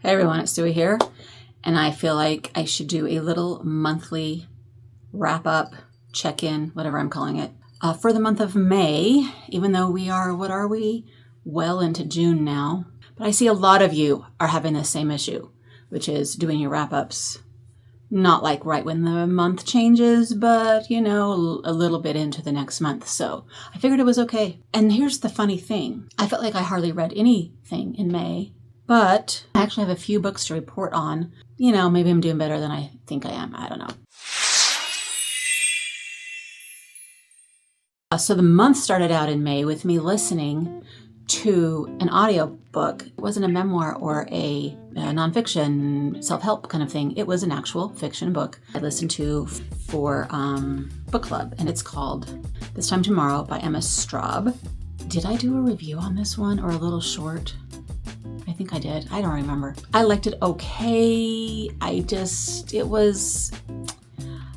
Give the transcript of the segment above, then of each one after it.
Hey everyone, it's Suey here, and I feel like I should do a little monthly wrap-up, check-in, whatever I'm calling it, for the month of May, even though we are, well into June now. But I see a lot of you are having the same issue, which is doing your wrap-ups, not like right when the month changes, but, a little bit into the next month. So I figured it was okay. And here's the funny thing. I felt like I hardly read anything in May. But I actually have a few books to report on. Maybe I'm doing better than I think I am. I don't know. So the month started out in May with me listening to an audiobook. It wasn't a memoir or a nonfiction self-help kind of thing. It was an actual fiction book I listened to for book club. And it's called This Time Tomorrow by Emma Straub. Did I do a review on this one or a little short? I think I did. I don't remember. I liked it okay. It was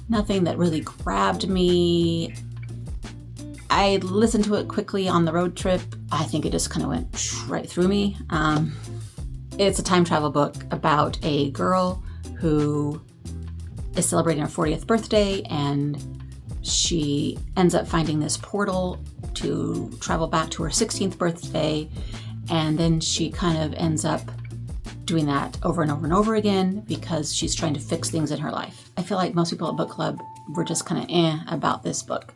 nothing that really grabbed me. I listened to it quickly on the road trip. I think it just kind of went right through me. It's a time travel book about a girl who is celebrating her 40th birthday, and she ends up finding this portal to travel back to her 16th birthday. And then she kind of ends up doing that over and over and over again because she's trying to fix things in her life. I feel like most people at book club were just kind of about this book.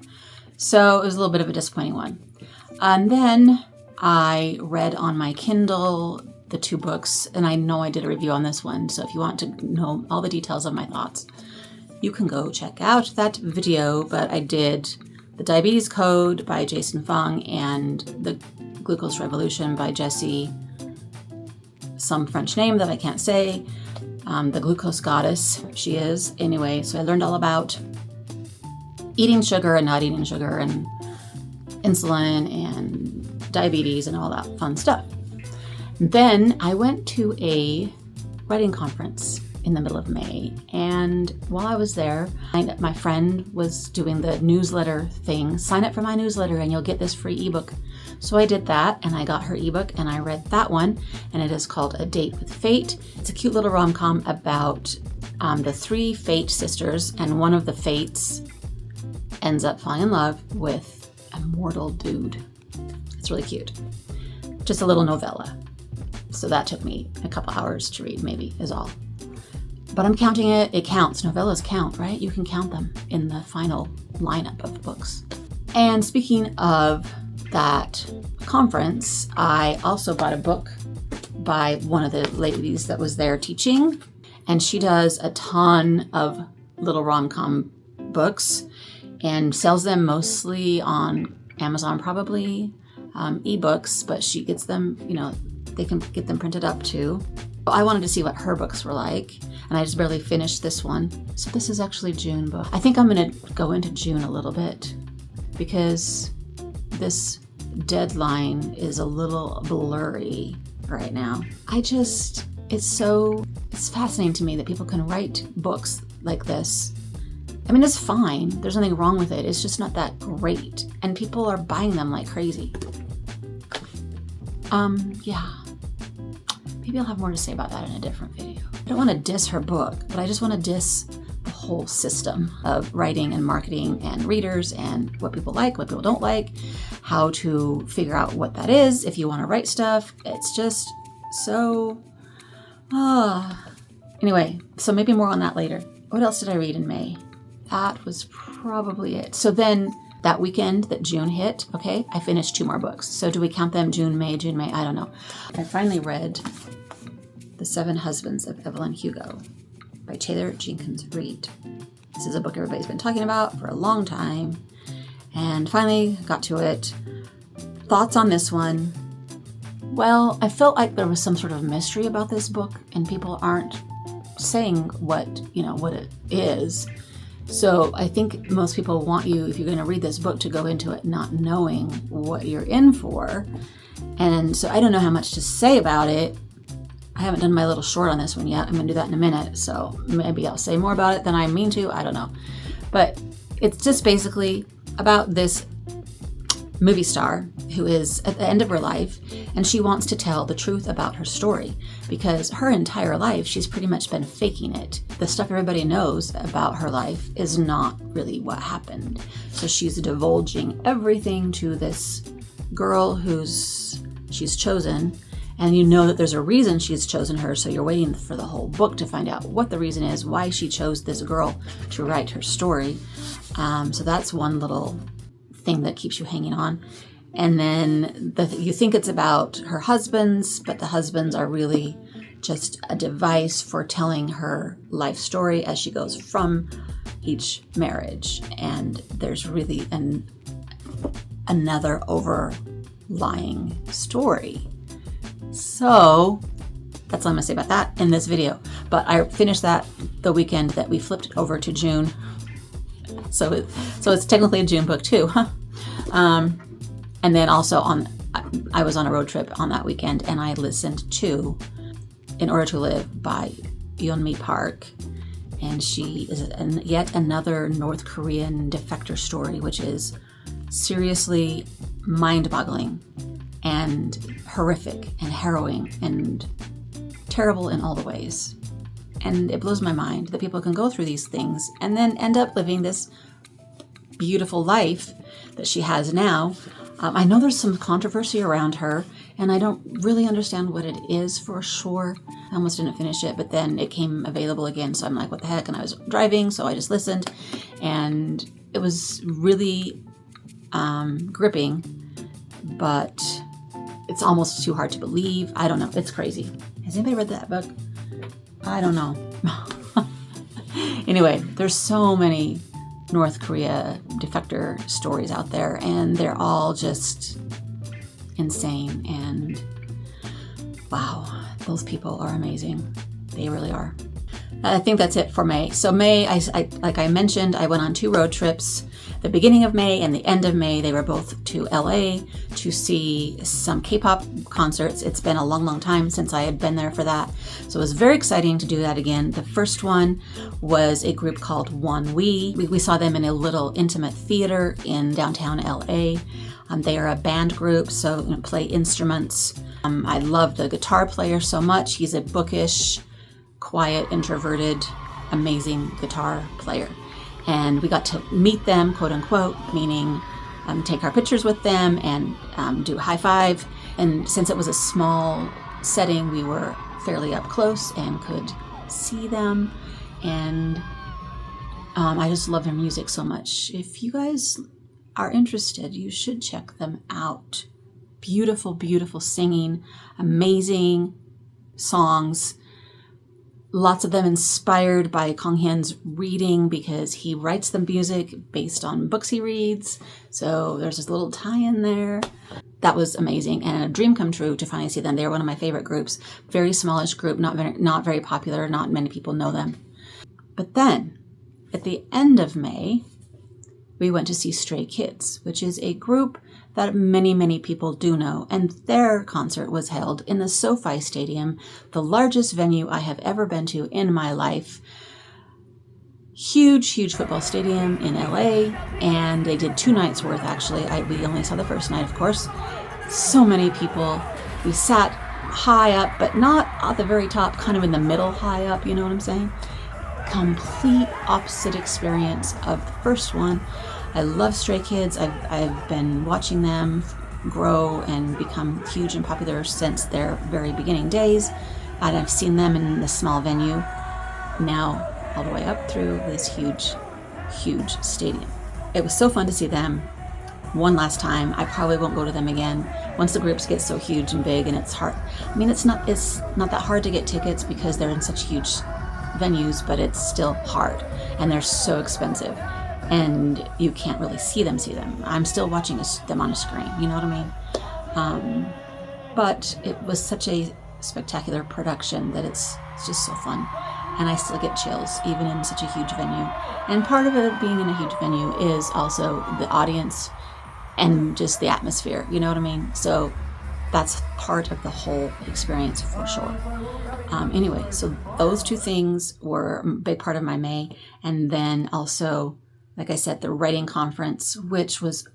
So it was a little bit of a disappointing one. And then I read on my Kindle the two books, and I know I did a review on this one. So if you want to know all the details of my thoughts, you can go check out that video. But I did The Diabetes Code by Jason Fung and The Glucose Revolution by Jessie, some French name that I can't say. The glucose goddess, she is. Anyway, so I learned all about eating sugar and not eating sugar and insulin and diabetes and all that fun stuff. Then I went to a writing conference in the middle of May, and while I was there, my friend was doing the newsletter thing. Sign up for my newsletter and you'll get this free ebook. So I did that, and I got her ebook, and I read that one, and it is called A Date with Fate. It's a cute little rom-com about the three Fate sisters, and one of the Fates ends up falling in love with a mortal dude. It's really cute. Just a little novella. So that took me a couple hours to read, maybe, is all. But I'm counting it. It counts. Novellas count, right? You can count them in the final lineup of books. And speaking of that conference, I also bought a book by one of the ladies that was there teaching, and she does a ton of little rom-com books and sells them mostly on Amazon, probably ebooks, but she gets them, they can get them printed up too. I wanted to see what her books were like, and I just barely finished this one. So this is actually June book. I think I'm going to go into June a little bit because this deadline is a little blurry right now. It's fascinating to me that people can write books like this. I mean, it's fine. There's nothing wrong with it. It's just not that great. And people are buying them like crazy. Yeah. Maybe I'll have more to say about that in a different video. I don't want to diss her book, but I just want to diss the whole system of writing and marketing and readers and what people like, what people don't like, how to figure out what that is if you want to write stuff. It's just so... Anyway, so maybe more on that later. What else did I read in May? That was probably it. So then that weekend that June hit, okay, I finished 2 more books. So do we count them June, May? I don't know. I finally read The 7 Husbands of Evelyn Hugo by Taylor Jenkins Reid. This is a book everybody's been talking about for a long time, and finally got to it. Thoughts on this one? Well, I felt like there was some sort of mystery about this book, and people aren't saying what it is. So I think most people want you, if you're going to read this book, to go into it not knowing what you're in for. And so I don't know how much to say about it. I haven't done my little short on this one yet. I'm going to do that in a minute. So maybe I'll say more about it than I mean to. I don't know. But it's just basically about this movie star who is at the end of her life, and she wants to tell the truth about her story because her entire life she's pretty much been faking it. The stuff everybody knows about her life is not really what happened. So she's divulging everything to this girl she's chosen, and you know that there's a reason she's chosen her, so you're waiting for the whole book to find out what the reason is, why she chose this girl to write her story. So that's one little thing that keeps you hanging on. And then you think it's about her husbands, but the husbands are really just a device for telling her life story as she goes from each marriage. And there's really another overlying story. So that's all I'm gonna say about that in this video. But I finished that the weekend that we flipped over to June. So it's technically a June book too, huh? And then also I was on a road trip on that weekend, and I listened to In Order to Live by Yeonmi Park. And she is yet another North Korean defector story, which is seriously mind-boggling and horrific and harrowing and terrible in all the ways. And it blows my mind that people can go through these things and then end up living this beautiful life that she has now. I know there's some controversy around her, and I don't really understand what it is for sure. I almost didn't finish it, but then it came available again, so I'm like, what the heck? And I was driving, so I just listened, and it was really gripping, but it's almost too hard to believe. I don't know. It's crazy. Has anybody read that book? I don't know. Anyway, there's so many North Korea defector stories out there, and they're all just insane. And wow, those people are amazing. They really are. I think that's it for May. So May, I like I mentioned, I went on 2 road trips. The beginning of May and the end of May, they were both to LA to see some K-pop concerts. It's been a long, long time since I had been there for that. So it was very exciting to do that again. The first one was a group called ONEWE. We saw them in a little intimate theater in downtown LA. They are a band group, so play instruments. I love the guitar player so much. He's a bookish, quiet, introverted, amazing guitar player. And we got to meet them, quote unquote, meaning take our pictures with them and do a high five. And since it was a small setting, we were fairly up close and could see them. And I just love their music so much. If you guys are interested, you should check them out. Beautiful, beautiful singing, amazing songs. Lots of them inspired by Kong Hyun's reading because he writes the music based on books he reads. So there's this little tie-in there. That was amazing and a dream come true to finally see them. They're one of my favorite groups. Very smallish group, not very popular. Not many people know them. But then at the end of May, we went to see Stray Kids, which is a group that many, many people do know, and their concert was held in the SoFi Stadium, the largest venue I have ever been to in my life. Huge, huge football stadium in LA, and they did 2 nights worth, actually. We only saw the first night, of course. So many people. We sat high up, but not at the very top, kind of in the middle high up, you know what I'm saying? Complete opposite experience of the first one. I love Stray Kids. I've been watching them grow and become huge and popular since their very beginning days. And I've seen them in this small venue now all the way up through this huge, huge stadium. It was so fun to see them one last time. I probably won't go to them again once the groups get so huge and big, and it's hard. I mean, it's not that hard to get tickets because they're in such huge venues, but it's still hard and they're so expensive. And you can't really see them. I'm still watching them on a screen, you know what I mean? But it was such a spectacular production that it's just so fun. And I still get chills, even in such a huge venue. And part of it being in a huge venue is also the audience and just the atmosphere, you know what I mean? So that's part of the whole experience for sure. Anyway, so those 2 things were a big part of my May. And then also, like I said, the writing conference, which was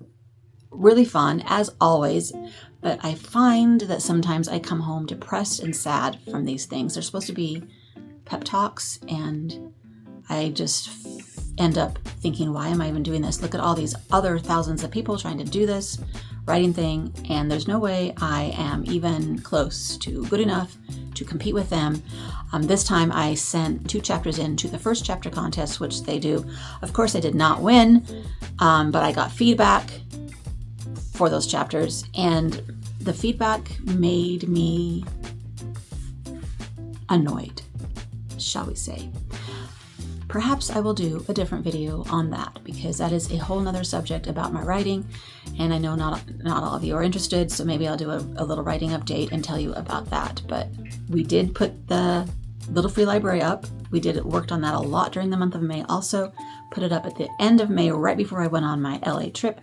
really fun, as always, but I find that sometimes I come home depressed and sad from these things. They're supposed to be pep talks, and I just end up thinking, why am I even doing this? Look at all these other thousands of people trying to do this writing thing, and there's no way I am even close to good enough to compete with them. This time I sent 2 chapters into the first chapter contest, which they do. Of course, I did not win, but I got feedback for those chapters, and the feedback made me annoyed, shall we say. Perhaps I will do a different video on that, because that is a whole nother subject about my writing, and I know not all of you are interested, so maybe I'll do a little writing update and tell you about that. But we did put the little free library up. We worked on that a lot during the month of May. Also put it up at the end of May, right before I went on my LA trip.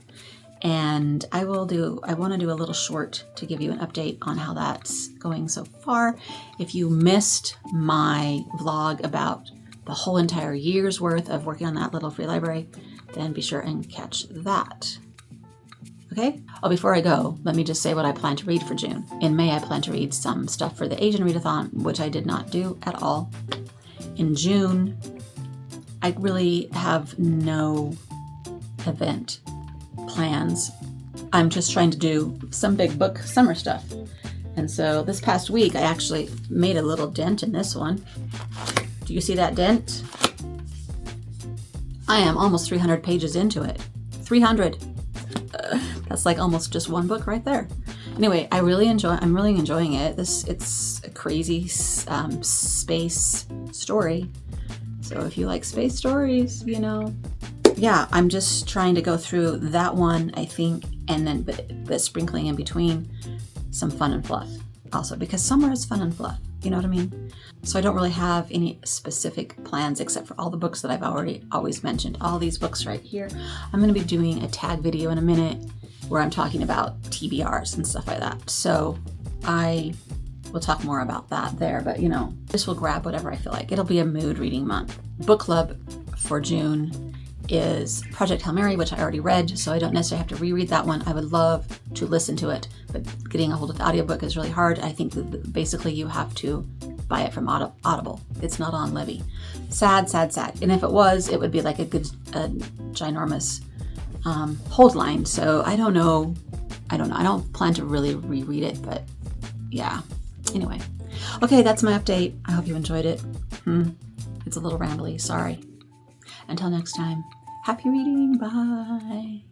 And I want to do a little short to give you an update on how that's going so far. If you missed my vlog about the whole entire year's worth of working on that little free library, then be sure and catch that. Okay? Oh, before I go, let me just say what I plan to read for June. In May, I plan to read some stuff for the Asian Readathon, which I did not do at all. In June, I really have no event plans. I'm just trying to do some big book summer stuff. And so this past week, I actually made a little dent in this one. Do you see that dent? I am almost 300 pages into it. 300. That's like almost just one book right there. Anyway, I'm really enjoying it. It's a crazy space story. So if you like space stories, yeah, I'm just trying to go through that one, I think, and then but sprinkling in between some fun and fluff also, because summer is fun and fluff. You know what I mean? So I don't really have any specific plans except for all the books that I've always mentioned. All these books right here. I'm going to be doing a tag video in a minute where I'm talking about TBRs and stuff like that. So I will talk more about that there, but this will grab whatever I feel like. It'll be a mood reading month. Book club for June is Project Hail Mary, which I already read, so I don't necessarily have to reread that one. I would love to listen to it, but getting a hold of the audiobook is really hard. I think that basically you have to buy it from Audible. It's not on Libby. Sad, sad, sad. And if it was, it would be like a ginormous hold line. So I don't know. I don't plan to really reread it, but yeah. Anyway. Okay, that's my update. I hope you enjoyed it. It's a little rambly. Sorry. Until next time. Happy reading. Bye.